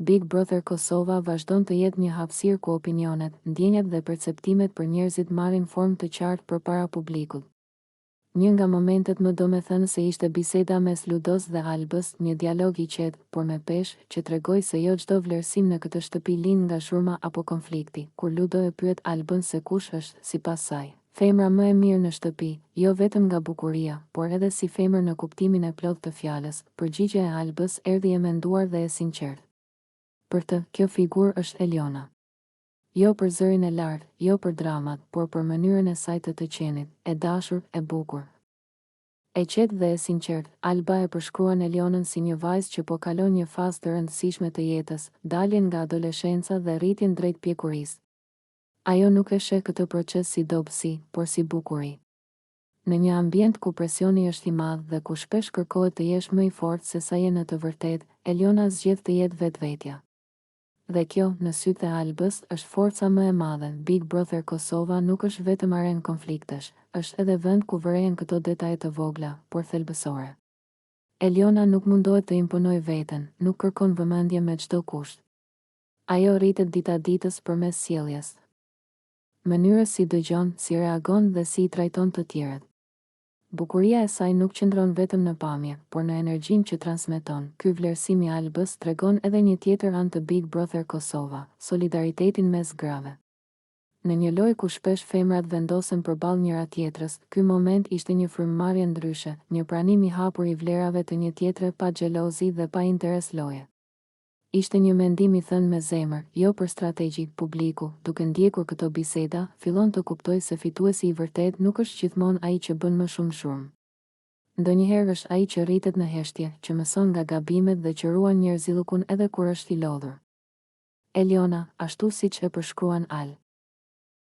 Big Brother Kosova vazhdon të jetë një hapësirë ku opinionet, ndjenjat dhe perceptimet për njerëzit marrin formë të qartë përpara publikut. Një nga momentet më domethënëse ishte biseda mes Ludos dhe Albës, një dialog i qetë, por me peshë, që tregoi se jo çdo vlerësim në këtë shtëpi lind nga shurma apo konflikti. Kur Ludo e pyet Albën se kush është, sipas saj, femra më e mirë në shtëpi, jo vetëm nga bukuria, por edhe si femër në kuptimin e plotë të fjalës, përgjigjja e Albës erdhi e menduar dhe e sinqertë. Për të, kjo figurë është Eliona. Jo për zërin e lartë, jo për dramat, por për mënyrën e saj të qenit, e dashur, e bukur. E qetë dhe e sinqertë, Alba e përshkruan Elionën si një vajzë që po kalon një fazë të rëndësishme të jetës, daljen nga adoleshenca dhe rritjen drejt pjekurisë. Ajo nuk e sheh këtë proces si dobësi, por si bukuri. Në një ambient ku presioni është i madh dhe ku shpesh kërkohet të jesh më i fortë se sa je në të vërtetë, Eliona zgjedh të jetë vetvetja. Dhe kjo, në sytë e Albës, është forca më e madhe. Big Brother Kosova nuk është vetëm arenë konfliktesh, është edhe vend ku vërejnë këto detaje të vogla, por thelbësore. Eliona nuk mundohet të imponojë veten, nuk kërkon vëmendje me çdo kusht. Ajo rritet dita ditës përmes sjelljes. Mënyrës si dëgjon, si reagon dhe si i trajton të tjerët. Bukuria e saj nuk qëndron vetëm në pamje, por në energjinë që transmeton. Ky vlerësim i Albës tregon edhe një tjetër anë të Big Brother Kosova, solidaritetin mes grave. Në një lojë ku shpesh femrat vendosen përballë njëra tjetrës, ky moment ishte një frymëmarrje ndryshe, një pranim i hapur i vlerave të një tjetre pa xhelozi dhe pa interes loje. Ishte një mendim i thënë me zemër, jo për strategji. Publiku, duke ndjekur këto biseda, fillon të kuptojë se fituesi i vërtet nuk është gjithmonë ai që bën më shumë shurmë. Ndonjëherë është ai që rritet në heshtje, që mëson nga gabimet dhe që ruan njerëzillukun edhe kur është i lodhur. Eliona, ashtu siç e përshkruan Al.